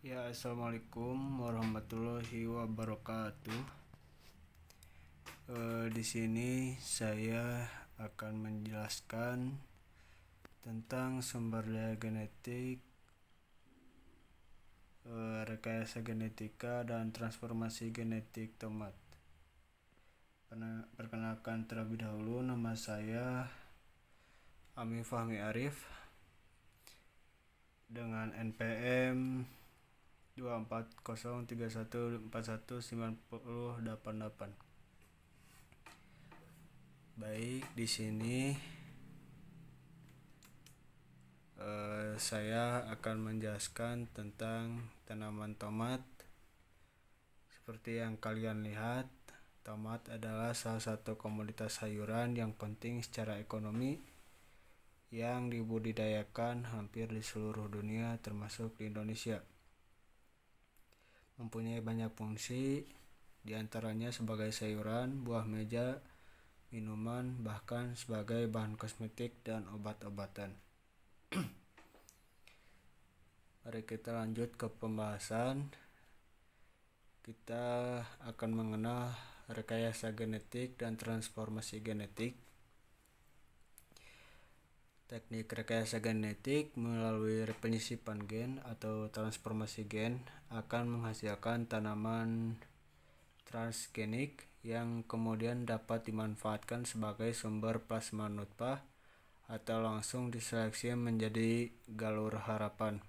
Ya, assalamualaikum warahmatullahi wabarakatuh. Di sini saya akan menjelaskan tentang sumber daya genetik, rekayasa genetika dan transformasi genetik tomat. Perkenalkan terlebih dahulu, nama saya Ami Fahmi Arif dengan NPM 24031419088. Baik, di sini saya akan menjelaskan tentang tanaman tomat. Seperti yang kalian lihat, tomat adalah salah satu komoditas sayuran yang penting secara ekonomi yang dibudidayakan hampir di seluruh dunia termasuk di Indonesia. Mempunyai banyak fungsi, diantaranya sebagai sayuran, buah meja, minuman, bahkan sebagai bahan kosmetik dan obat-obatan. Mari kita lanjut ke pembahasan. Kita akan mengenal rekayasa genetik dan transformasi genetik. Teknik rekayasa genetik melalui penyisipan gen atau transformasi gen akan menghasilkan tanaman transgenik yang kemudian dapat dimanfaatkan sebagai sumber plasma nutfah atau langsung diseleksi menjadi galur harapan.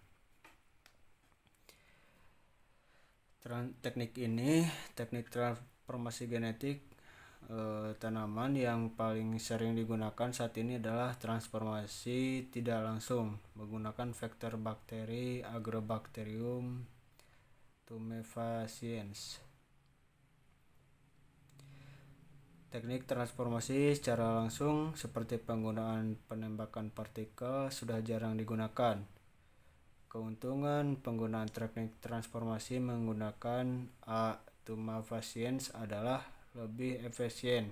Teknik transformasi genetik tanaman yang paling sering digunakan saat ini adalah transformasi tidak langsung menggunakan vektor bakteri Agrobacterium tumefaciens. Teknik transformasi secara langsung seperti penggunaan penembakan partikel sudah jarang digunakan. Keuntungan penggunaan teknik transformasi menggunakan A. tumefaciens adalah lebih efisien,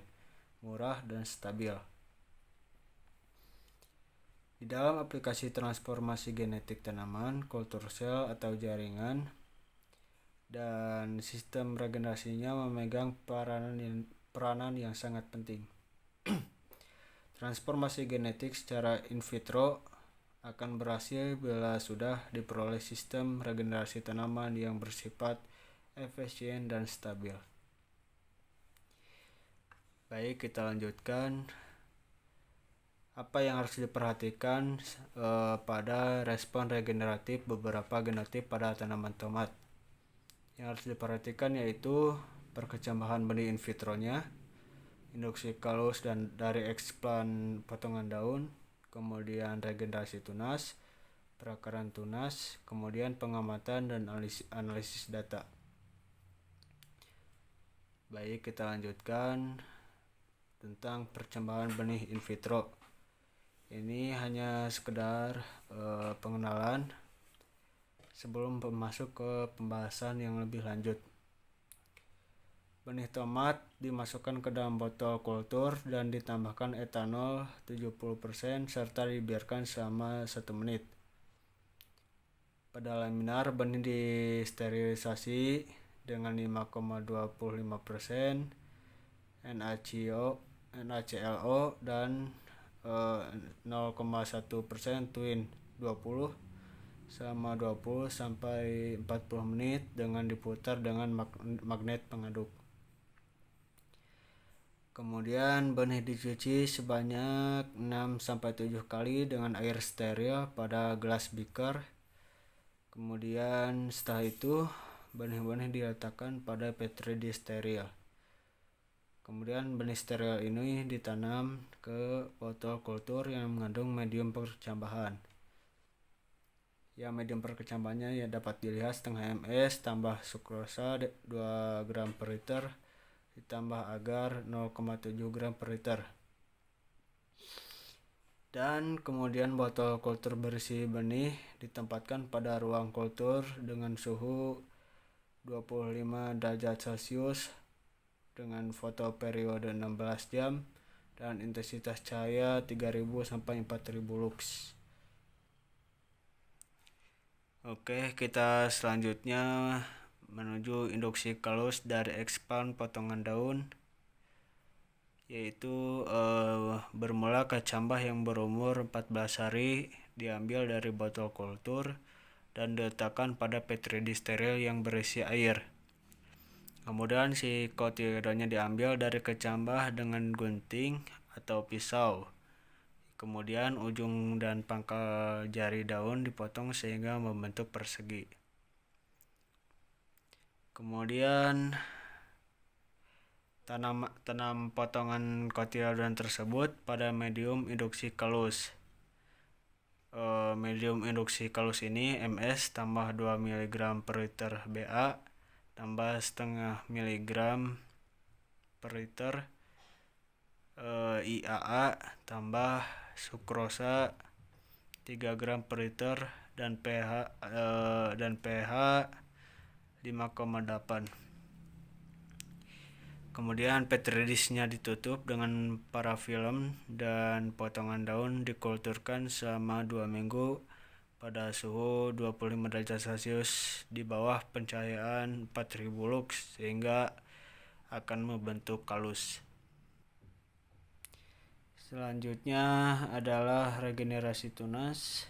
murah, dan stabil. Di dalam aplikasi transformasi genetik tanaman, kultur sel atau jaringan, dan sistem regenerasinya memegang peranan yang sangat penting. Transformasi genetik secara in vitro akan berhasil bila sudah diperoleh sistem regenerasi tanaman yang bersifat efisien dan stabil. Baik, kita lanjutkan. Apa yang harus diperhatikan pada respon regeneratif beberapa genotip pada tanaman tomat? Yang harus diperhatikan yaitu perkecambahan benih in vitronya, induksi kalus dan dari eksplan potongan daun, kemudian regenerasi tunas, perakaran tunas, kemudian pengamatan dan analisis data. Baik, kita lanjutkan tentang percambahan benih in vitro. Ini hanya sekedar pengenalan sebelum masuk ke pembahasan yang lebih lanjut. Benih tomat dimasukkan ke dalam botol kultur dan ditambahkan etanol 70% serta dibiarkan selama 1 menit. Pada laminar, benih disterilisasi dengan 5,25% NaClO dan 0,1% Twin 20 selama 20 sampai 40 menit dengan diputar dengan magnet pengaduk. Kemudian benih dicuci sebanyak 6-7 kali dengan air steril pada gelas beaker. Kemudian setelah itu benih-benih diletakkan pada petri dish steril. Kemudian benih steril ini ditanam ke botol kultur yang mengandung medium percambahan. Ya, medium perkecambahannya ya dapat dilihat setengah ml tambah sukrosa 2 gram per liter ditambah agar 0,7 gram per liter. Dan kemudian botol kultur berisi benih ditempatkan pada ruang kultur dengan suhu 25 derajat Celcius dengan fotoperiode 16 jam dan intensitas cahaya 3000 sampai 4000 lux. Oke, kita selanjutnya menuju induksi kalus dari expand potongan daun, yaitu bermula kecambah yang berumur 14 hari diambil dari botol kultur dan diletakkan pada petri dish steril yang berisi air. Kemudian si kotiledonnya diambil dari kecambah dengan gunting atau pisau. Kemudian ujung dan pangkal jari daun dipotong sehingga membentuk persegi. Kemudian tanam potongan kotiledon tersebut pada medium induksi kalus. Medium induksi kalus ini MS tambah 2 mg per liter BA tambah setengah miligram per liter IAA tambah sukrosa 3 gram per liter dan pH 5,8. Kemudian petri dish-nya ditutup dengan parafilm dan potongan daun dikulturkan selama 2 minggu pada suhu 25 derajat Celcius di bawah pencahayaan 4000 lux sehingga akan membentuk kalus. Selanjutnya adalah regenerasi tunas.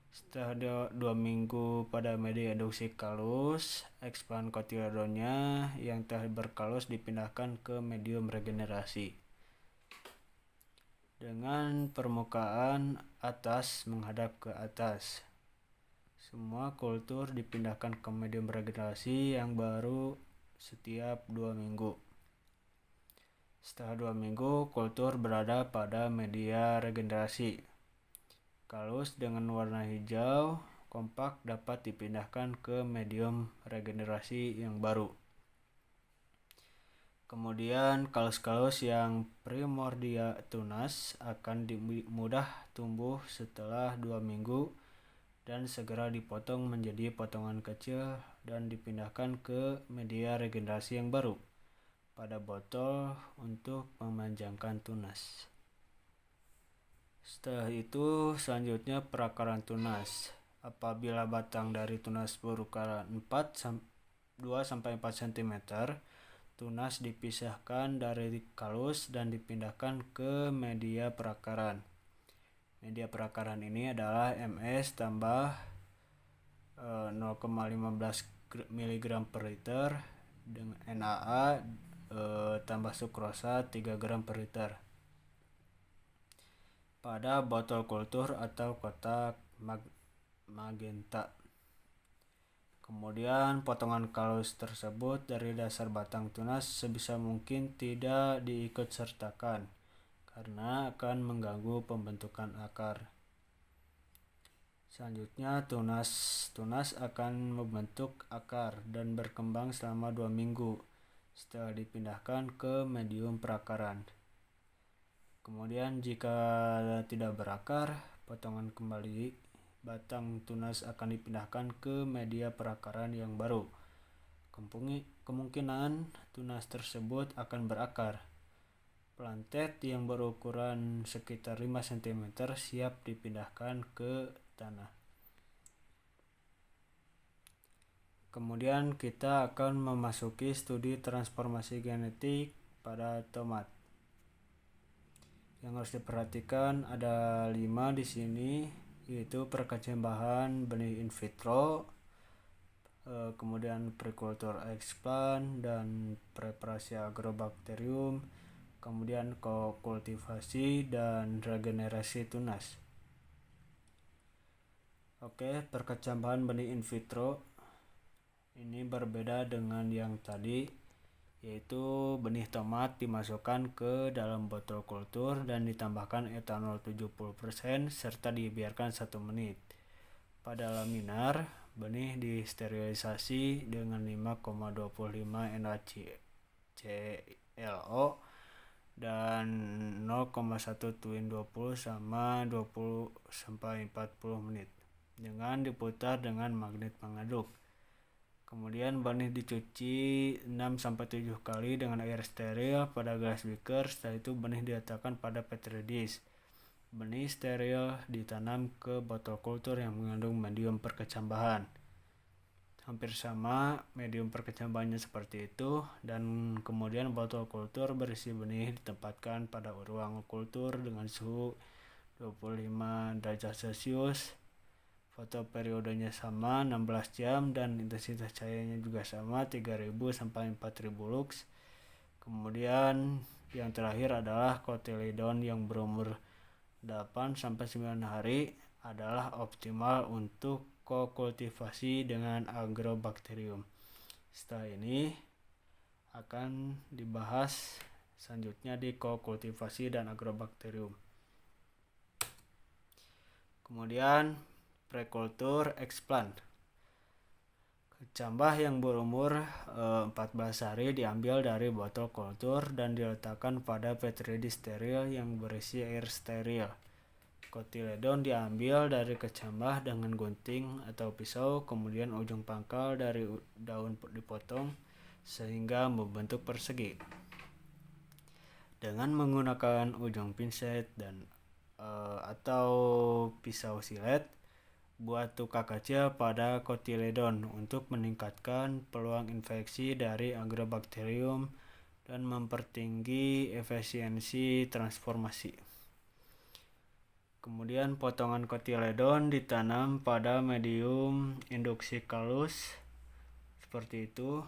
Setelah 2 minggu pada media induksi kalus, expand kotiledonnya yang telah berkalus dipindahkan ke medium regenerasi dengan permukaan atas menghadap ke atas. Semua kultur dipindahkan ke medium regenerasi yang baru setiap 2 minggu. Setelah 2 minggu, kultur berada pada media regenerasi. Kalus dengan warna hijau kompak dapat dipindahkan ke medium regenerasi yang baru. Kemudian kalus-kalus yang primordia tunas akan mudah tumbuh setelah 2 minggu dan segera dipotong menjadi potongan kecil dan dipindahkan ke media regenerasi yang baru pada botol untuk memanjangkan tunas. Setelah itu selanjutnya perakaran tunas. Apabila batang dari tunas berukuran 2-4 cm, tunas dipisahkan dari kalus dan dipindahkan ke media perakaran. Media perakaran ini adalah MS tambah 0,15 mg per liter dengan NaA tambah sukrosa 3 gram per liter pada botol kultur atau kotak magenta. Kemudian potongan kalus tersebut dari dasar batang tunas sebisa mungkin tidak diikut sertakan karena akan mengganggu pembentukan akar. Selanjutnya tunas akan membentuk akar dan berkembang selama 2 minggu setelah dipindahkan ke medium perakaran. Kemudian jika tidak berakar, potongan kembali batang tunas akan dipindahkan ke media perakaran yang baru. Kemungkinan tunas tersebut akan berakar. Plantet yang berukuran sekitar 5 cm siap dipindahkan ke tanah. Kemudian kita akan memasuki studi transformasi genetik pada tomat. Yang harus diperhatikan ada 5 di sini, yaitu perkecambahan benih in vitro, kemudian prekultur expand dan preparasi agrobakterium, kemudian kultivasi dan regenerasi tunas. Oke, perkecambahan benih in vitro ini berbeda dengan yang tadi, yaitu benih tomat dimasukkan ke dalam botol kultur dan ditambahkan etanol 70% serta dibiarkan 1 menit. Pada laminar, benih disterilisasi dengan 5,25 NaClO dan 0,1 Twin 20 sama 20-40 menit dengan diputar dengan magnet pengaduk. Kemudian benih dicuci 6-7 kali dengan air steril pada gelas beaker. Setelah itu benih diletakkan pada petri dish. benih steril ditanam ke botol kultur yang mengandung medium perkecambahan. Hampir sama medium perkecambahannya seperti itu, dan kemudian botol kultur berisi benih ditempatkan pada ruang kultur dengan suhu 25 derajat Celcius. Foto periodenya sama 16 jam dan intensitas cahayanya juga sama 3000 sampai 4000 lux. Kemudian yang terakhir adalah cotyledon yang berumur 8 sampai 9 hari adalah optimal untuk kokultivasi dengan Agrobacterium. Setelah ini akan dibahas selanjutnya di kokultivasi dan Agrobacterium. Kemudian prekultur explant. Kecambah yang berumur 14 hari diambil dari botol kultur dan diletakkan pada petri dish steril yang berisi air steril. Cotyledon diambil dari kecambah dengan gunting atau pisau, kemudian ujung pangkal dari daun dipotong sehingga membentuk persegi. Dengan menggunakan ujung pinset dan atau pisau silet, buat luka kecil pada cotyledon untuk meningkatkan peluang infeksi dari Agrobacterium dan mempertinggi efisiensi transformasi. Kemudian potongan cotyledon ditanam pada medium induksi kalus seperti itu,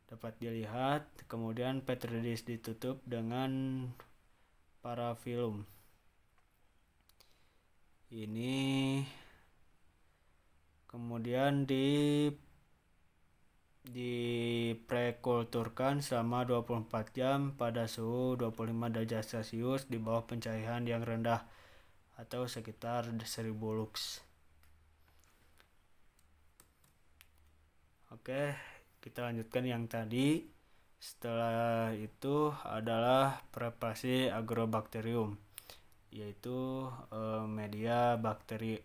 dapat dilihat. Kemudian petri dish ditutup dengan parafilm. Ini kemudian diprekulturkan selama 24 jam pada suhu 25 derajat Celcius di bawah pencahayaan yang rendah atau sekitar 1000 lux. Oke, kita lanjutkan yang tadi. Setelah itu adalah preparasi Agrobacterium, yaitu media bakteri.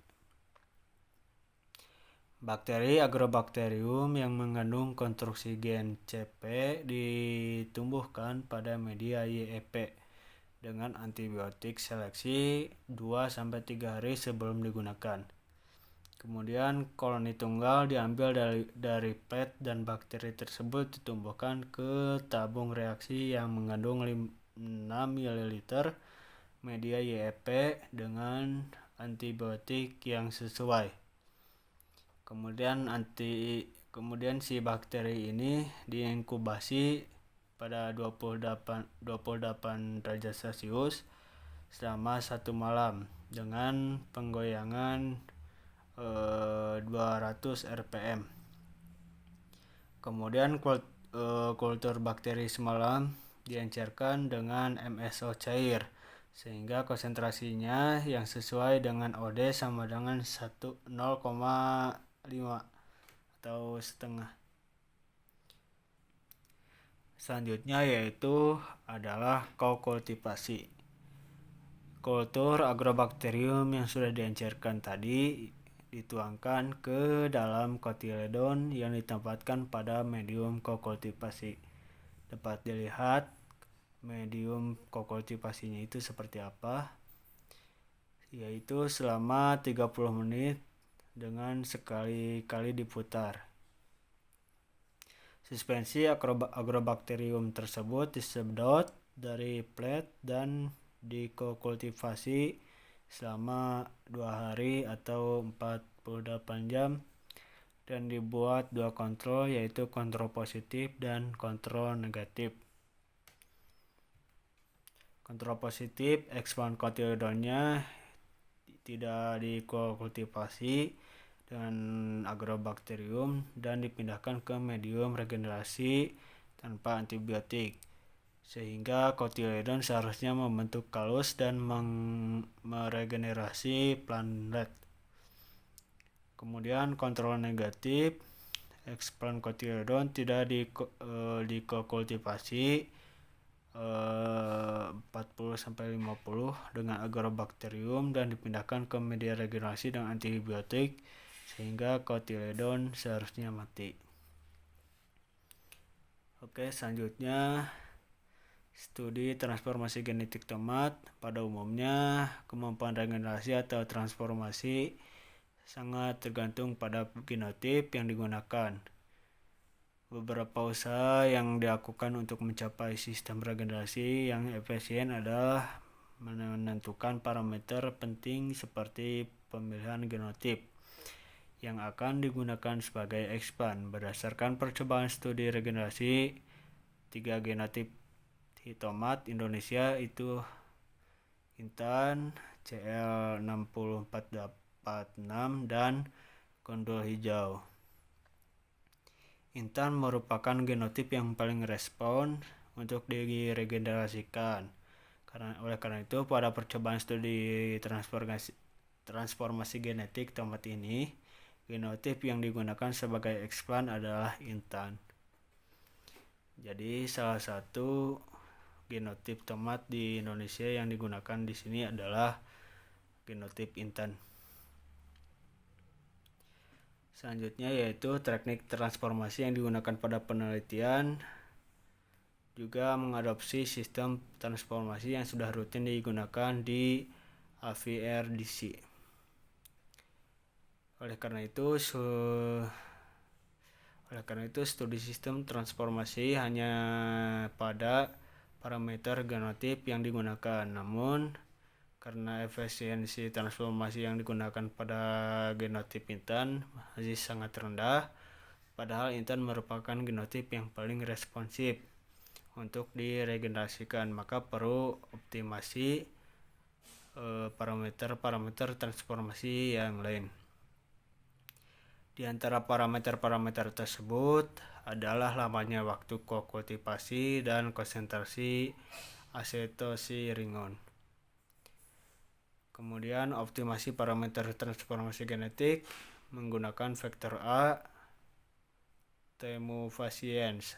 Bakteri Agrobacterium yang mengandung konstruksi gen CP ditumbuhkan pada media YEP dengan antibiotik seleksi 2-3 hari sebelum digunakan. Kemudian koloni tunggal diambil dari plet dan bakteri tersebut ditumbuhkan ke tabung reaksi yang mengandung 6 ml media YEP dengan antibiotik yang sesuai. Kemudian si bakteri ini diinkubasi pada 28 derajat Celcius selama 1 malam dengan penggoyangan 200 rpm. Kemudian kultur bakteri semalam diencerkan dengan MSO cair sehingga konsentrasinya yang sesuai dengan OD sama dengan 0,5 atau setengah. Selanjutnya yaitu adalah kokultivasi. Kultur Agrobacterium yang sudah diencerkan tadi dituangkan ke dalam cotyledon yang ditempatkan pada medium kokultivasi. Dapat dilihat medium kokultivasinya itu seperti apa, yaitu selama 30 menit dengan sekali-kali diputar. Suspensi Agrobacterium tersebut disedot dari plet dan dikokultivasi selama 2 hari atau 48 jam dan dibuat 2 kontrol, yaitu kontrol positif dan kontrol negatif. Kontrol positif, explant cotyledonnya tidak dikokultivasi dengan Agrobacterium dan dipindahkan ke medium regenerasi tanpa antibiotik, sehingga cotyledon seharusnya membentuk kalus dan meregenerasi plantlet. Kemudian kontrol negatif, explant cotyledon tidak dikokultivasi 40-50 dengan Agrobacterium dan dipindahkan ke media regenerasi dengan antibiotik sehingga cotyledon seharusnya mati. Oke, selanjutnya Studi transformasi genetik tomat. Pada umumnya, kemampuan regenerasi atau transformasi sangat tergantung pada genotip yang digunakan. Beberapa usaha yang dilakukan untuk mencapai sistem regenerasi yang efisien adalah menentukan parameter penting seperti pemilihan genotip yang akan digunakan sebagai expand. Berdasarkan percobaan studi regenerasi, 3 genotip tomat Indonesia itu Intan, CL6446, dan Gondol Hijau. Intan merupakan genotip yang paling respon untuk diregenerasikan. Oleh karena itu, pada percobaan studi transformasi genetik tomat ini, genotip yang digunakan sebagai expand adalah Intan. Jadi salah satu genotip tomat di Indonesia yang digunakan di sini adalah genotip Intan. Selanjutnya yaitu teknik transformasi yang digunakan pada penelitian juga mengadopsi sistem transformasi yang sudah rutin digunakan di AVRDC. Oleh karena itu studi sistem transformasi hanya pada parameter genotip yang digunakan. Namun karena efisiensi transformasi yang digunakan pada genotip Intan masih sangat rendah, padahal Intan merupakan genotip yang paling responsif untuk diregenerasikan, maka perlu optimasi parameter transformasi yang lain. Di antara parameter tersebut adalah lamanya waktu kokultivasi dan konsentrasi asetosiringon. Kemudian optimasi parameter transformasi genetik menggunakan vektor A temufasiens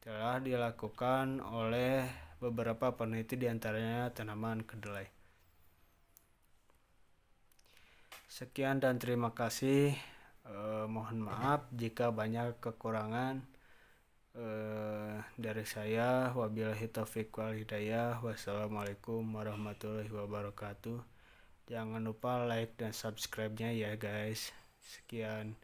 telah dilakukan oleh beberapa peneliti, diantaranya tanaman kedelai. Sekian dan terima kasih. Mohon maaf jika banyak kekurangan dari saya. Wabillahi taufiq wal hidayah. Wassalamualaikum warahmatullahi wabarakatuh. Jangan lupa like dan subscribe-nya ya guys. Sekian.